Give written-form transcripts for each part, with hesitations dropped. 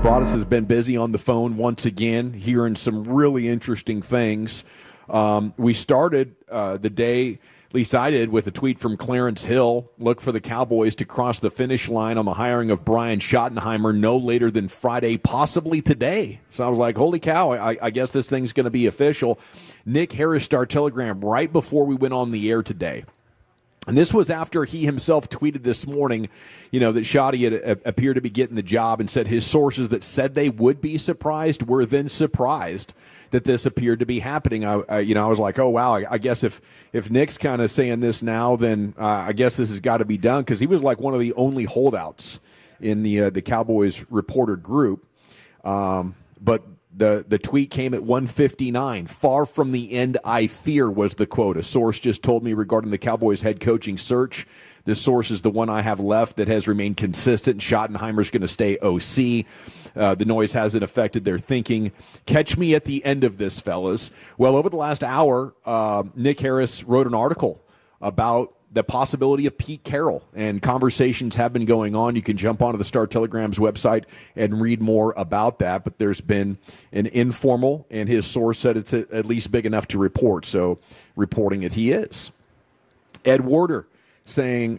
Broadus has been busy on the phone once again, hearing some really interesting things. We started the day, at least I did, with a tweet from Clarence Hill. Look for the Cowboys to cross the finish line on the hiring of Brian Schottenheimer no later than Friday, possibly today. So I was like, holy cow, I guess this thing's going to be official. Nick Harris Star-Telegram right before we went on the air today. And this was after he himself tweeted this morning, that Schotty had appeared to be getting the job, and said his sources that said they would be surprised were then surprised that this appeared to be happening. I was like, oh, wow, I guess if Nick's kind of saying this now, then I guess this has got to be done, because he was like one of the only holdouts in the Cowboys reporter group. But the tweet came at 1:59. Far from the end, I fear, was the quote. A source just told me regarding the Cowboys head coaching search. This source is the one I have left that has remained consistent. Schottenheimer's going to stay OC. The noise hasn't affected their thinking. Catch me at the end of this, fellas. Well, over the last hour, Nick Harris wrote an article about the possibility of Pete Carroll, and conversations have been going on. You can jump onto the Star-Telegram's website and read more about that, but there's been an informal, and his source said it's at least big enough to report, so reporting it he is. Ed Warder saying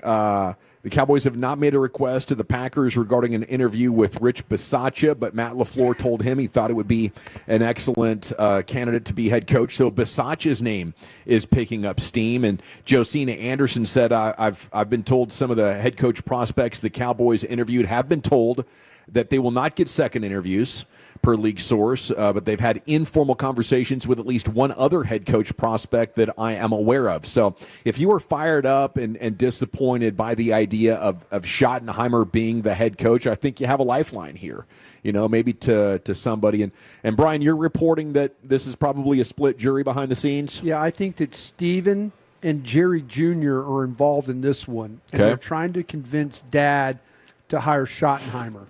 the Cowboys have not made a request to the Packers regarding an interview with Rich Bisaccia, but Matt LaFleur told him he thought it would be an excellent candidate to be head coach. So Bisaccia's name is picking up steam. And Josina Anderson said, I've been told some of the head coach prospects the Cowboys interviewed have been told that they will not get second interviews, per league source, but they've had informal conversations with at least one other head coach prospect that I am aware of. So if you are fired up and disappointed by the idea of Schottenheimer being the head coach, I think you have a lifeline here, maybe to somebody. And Brian, you're reporting that this is probably a split jury behind the scenes? Yeah, I think that Steven and Jerry Jr. are involved in this one, and they're trying to convince Dad to hire Schottenheimer.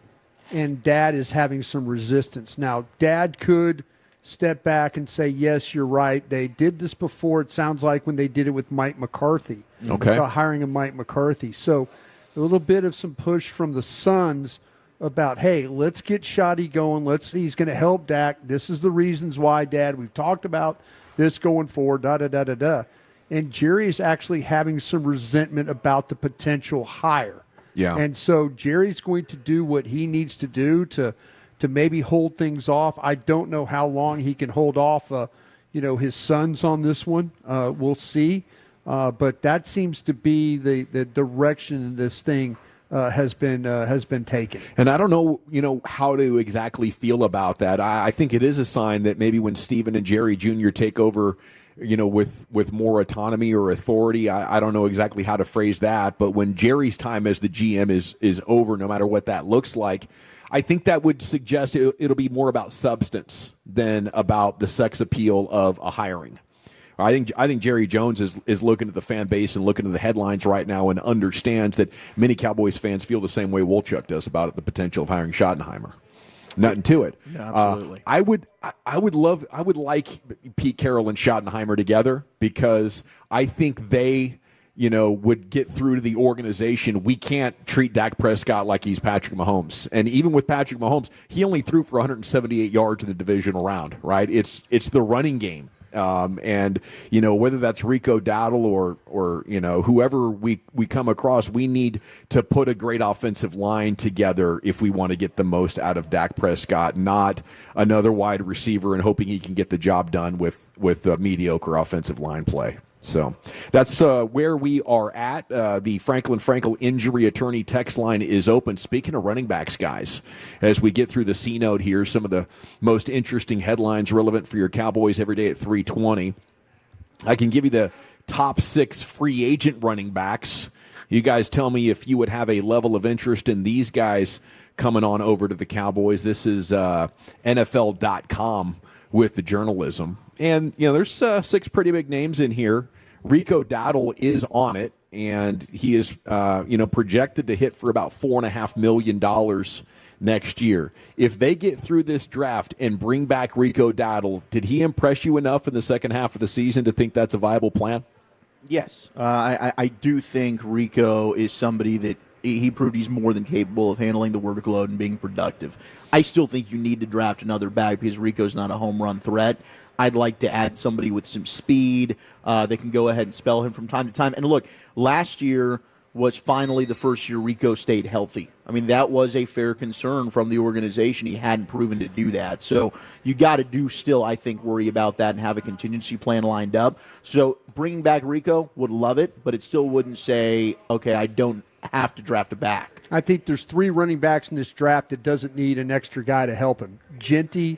And Dad is having some resistance. Now, Dad could step back and say, yes, you're right. They did this before, it sounds like, when they did it with Mike McCarthy. Hiring of Mike McCarthy. So a little bit of some push from the Sons about, hey, let's get Schotty going. He's going to help Dak. This is the reasons why, Dad. We've talked about this going forward, da-da-da-da-da. And Jerry is actually having some resentment about the potential hire. Yeah. And so Jerry's going to do what he needs to do to maybe hold things off. I don't know how long he can hold off, his sons on this one. We'll see. But that seems to be the direction this thing has been taken. And I don't know, how to exactly feel about that. I think it is a sign that maybe when Steven and Jerry Jr. take over, with more autonomy or authority, I don't know exactly how to phrase that, but when Jerry's time as the GM is over, no matter what that looks like, I think that would suggest it'll be more about substance than about the sex appeal of a hiring. I think Jerry Jones is looking at the fan base and looking at the headlines right now and understands that many Cowboys fans feel the same way Wolchuk does about the potential of hiring Schottenheimer. Nothing to it. Yeah, absolutely. I would like Pete Carroll and Schottenheimer together, because I think they, would get through to the organization. We can't treat Dak Prescott like he's Patrick Mahomes. And even with Patrick Mahomes, he only threw for 178 yards in the divisional round, right? It's the running game. And whether that's Rico Dowdle or whoever we come across, we need to put a great offensive line together if we want to get the most out of Dak Prescott, not another wide receiver and hoping he can get the job done with mediocre offensive line play. So that's where we are at. The Franklin Frankel injury attorney text line is open. Speaking of running backs, guys, as we get through the C note here, some of the most interesting headlines relevant for your Cowboys every day at 3:20. I can give you the top 6 free agent running backs. You guys tell me if you would have a level of interest in these guys coming on over to the Cowboys. This is NFL.com with the journalism. And, there's 6 pretty big names in here. Rico Dowdle is on it, and he is, projected to hit for about $4.5 million next year. If they get through this draft and bring back Rico Dowdle, did he impress you enough in the second half of the season to think that's a viable plan? Yes. I do think Rico is somebody that he proved he's more than capable of handling the workload and being productive. I still think you need to draft another back because Rico's not a home run threat. I'd like to add somebody with some speed that can go ahead and spell him from time to time. And look, last year was finally the first year Rico stayed healthy. I mean, that was a fair concern from the organization. He hadn't proven to do that. So you got to still, I think, worry about that and have a contingency plan lined up. So bringing back Rico, would love it, but it still wouldn't say, okay, I don't have to draft a back. I think there's 3 running backs in this draft that doesn't need an extra guy to help him. Genty,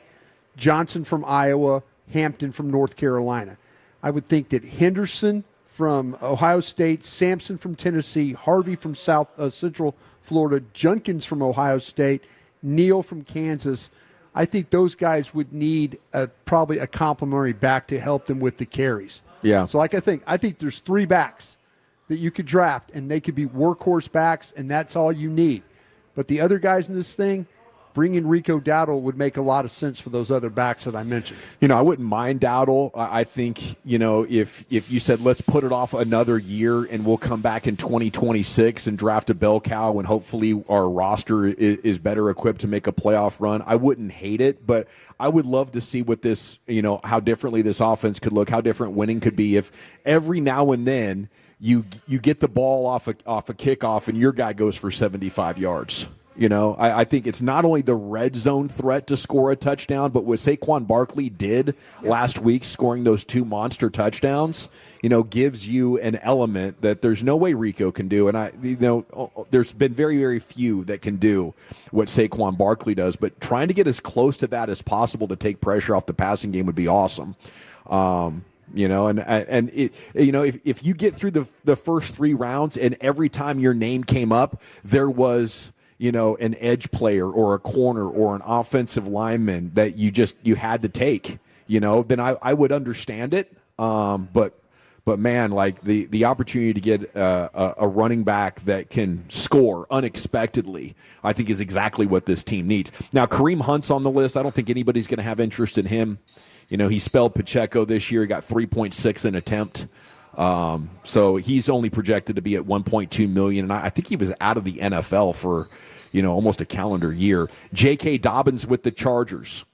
Johnson from Iowa, Hampton from North Carolina. I would think that Henderson from Ohio State, Sampson from Tennessee, Harvey from Central Florida, Junkins from Ohio State, Neal from Kansas. I think those guys would need probably a complimentary back to help them with the carries. Yeah. So I think there's 3 backs that you could draft, and they could be workhorse backs, and that's all you need. But the other guys in this thing, bringing Rico Dowdle would make a lot of sense for those other backs that I mentioned. I wouldn't mind Dowdle. I think, if you said let's put it off another year and we'll come back in 2026 and draft a bell cow and hopefully our roster is better equipped to make a playoff run, I wouldn't hate it, but I would love to see what this, how differently this offense could look, how different winning could be if every now and then you get the ball off a kickoff and your guy goes for 75 yards. I think it's not only the red zone threat to score a touchdown, but what Saquon Barkley did last week, scoring those 2 monster touchdowns, gives you an element that there's no way Rico can do. And there's been very, very few that can do what Saquon Barkley does. But trying to get as close to that as possible to take pressure off the passing game would be awesome. If you get through the first 3 rounds and every time your name came up, there was an edge player or a corner or an offensive lineman that you had to take, then I would understand it. But man, like the opportunity to get a running back that can score unexpectedly, I think is exactly what this team needs. Now, Kareem Hunt's on the list. I don't think anybody's going to have interest in him. He spelled Pacheco this year. He got 3.6 an attempt. So he's only projected to be at $1.2 million. And I think he was out of the NFL for, almost a calendar year. J.K. Dobbins with the Chargers.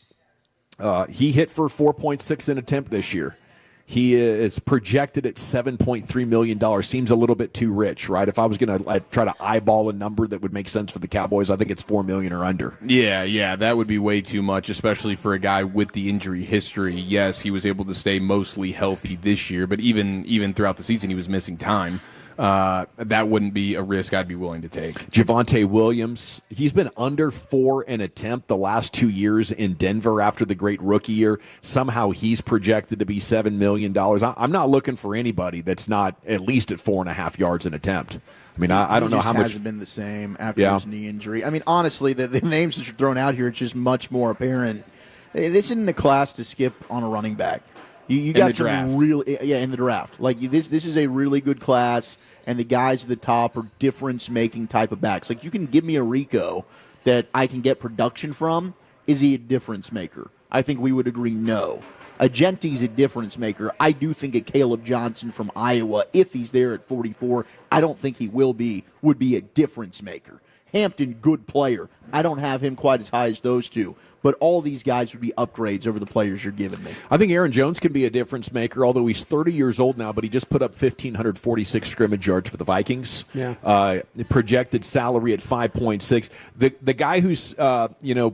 He hit for 4.6 an attempt this year. He is projected at $7.3 million. Seems a little bit too rich, right? If I was going to try to eyeball a number that would make sense for the Cowboys, I think it's $4 million or under. Yeah, that would be way too much, especially for a guy with the injury history. Yes, he was able to stay mostly healthy this year, but even throughout the season, he was missing time. That wouldn't be a risk I'd be willing to take. Javonte Williams, he's been under 4 an attempt the last 2 years in Denver after the great rookie year. Somehow he's projected to be $7 million. I'm not looking for anybody that's not at least at 4.5 yards an attempt. I mean, I don't know how much. Hasn't been the same after his knee injury. I mean, honestly, the names that you're throwing out here, it's just much more apparent. This isn't a class to skip on a running back. You got some in the draft. Like this is a really good class, and the guys at the top are difference-making type of backs. Like you can give me a Rico that I can get production from. Is he a difference maker? I think we would agree no. A Genty's a difference maker. I do think a Caleb Johnson from Iowa, if he's there at 44, I don't think he will be, would be a difference maker. Hampton, good player. I don't have him quite as high as those two. But all these guys would be upgrades over the players you're giving me. I think Aaron Jones can be a difference maker, although he's 30 years old now, but he just put up 1,546 scrimmage yards for the Vikings. Yeah. Projected salary at 5.6. The guy who's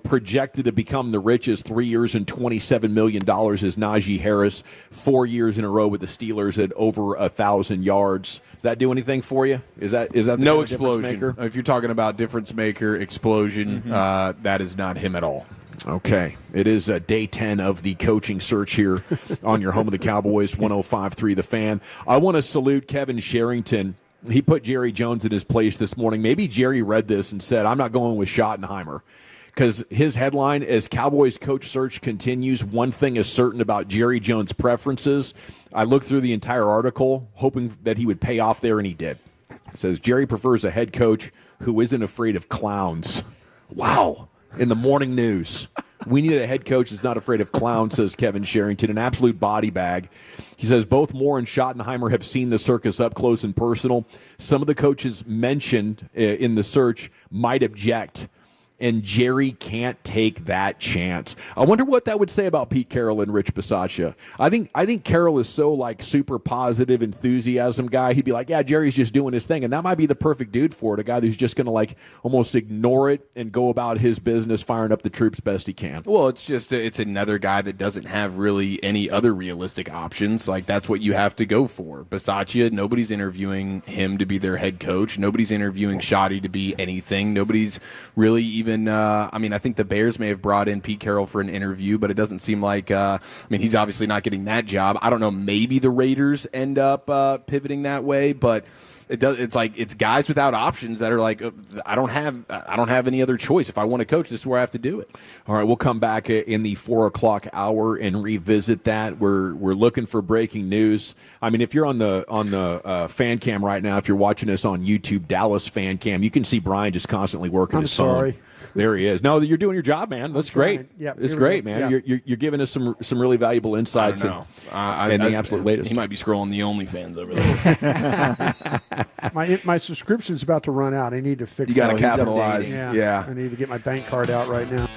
projected to become the richest 3 years and $27 million is Najee Harris, 4 years in a row with the Steelers at over 1,000 yards. Does that do anything for you? Is that the no kind of explosion? Maker? If you're talking about difference maker, explosion, that is not him at all. Okay. It is day 10 of the coaching search here on your home of the Cowboys, 105.3 The Fan. I want to salute Kevin Sherrington. He put Jerry Jones in his place this morning. Maybe Jerry read this and said, I'm not going with Schottenheimer. Because his headline, as Cowboys coach search continues, one thing is certain about Jerry Jones' preferences. I looked through the entire article, hoping that he would pay off there, and he did. It says, Jerry prefers a head coach who isn't afraid of clowns. Wow. In the morning news. We need a head coach that's not afraid of clowns, says Kevin Sherrington, an absolute body bag. He says both Moore and Schottenheimer have seen the circus up close and personal. Some of the coaches mentioned in the search might object, and Jerry can't take that chance. I wonder what that would say about Pete Carroll and Rich Bisaccia. I think Carroll is so like super positive enthusiasm guy. He'd be like, yeah, Jerry's just doing his thing, and that might be the perfect dude for it. A guy who's just going to like almost ignore it and go about his business, firing up the troops best he can. Well, it's another guy that doesn't have really any other realistic options. Like that's what you have to go for. Bisaccia, nobody's interviewing him to be their head coach. Nobody's interviewing Schotty to be anything. Nobody's really even. I think the Bears may have brought in Pete Carroll for an interview, but it doesn't seem like. He's obviously not getting that job. I don't know. Maybe the Raiders end up pivoting that way, but it's like it's guys without options that are like, I don't have any other choice. If I want to coach, this is where I have to do it. All right, we'll come back in the 4 o'clock hour and revisit that. We're looking for breaking news. I mean, if you're on the fan cam right now, if you're watching us on YouTube, Dallas fan cam, you can see Brian just constantly working his phone. Sorry. There he is. No, you're doing your job, man. That's great. Yep, it's great, man. Yep. You're giving us some really valuable insights and the absolute latest. He might be scrolling the OnlyFans over there. my subscription's about to run out. I need to fix it. You got to capitalize. Yeah. I need to get my bank card out right now.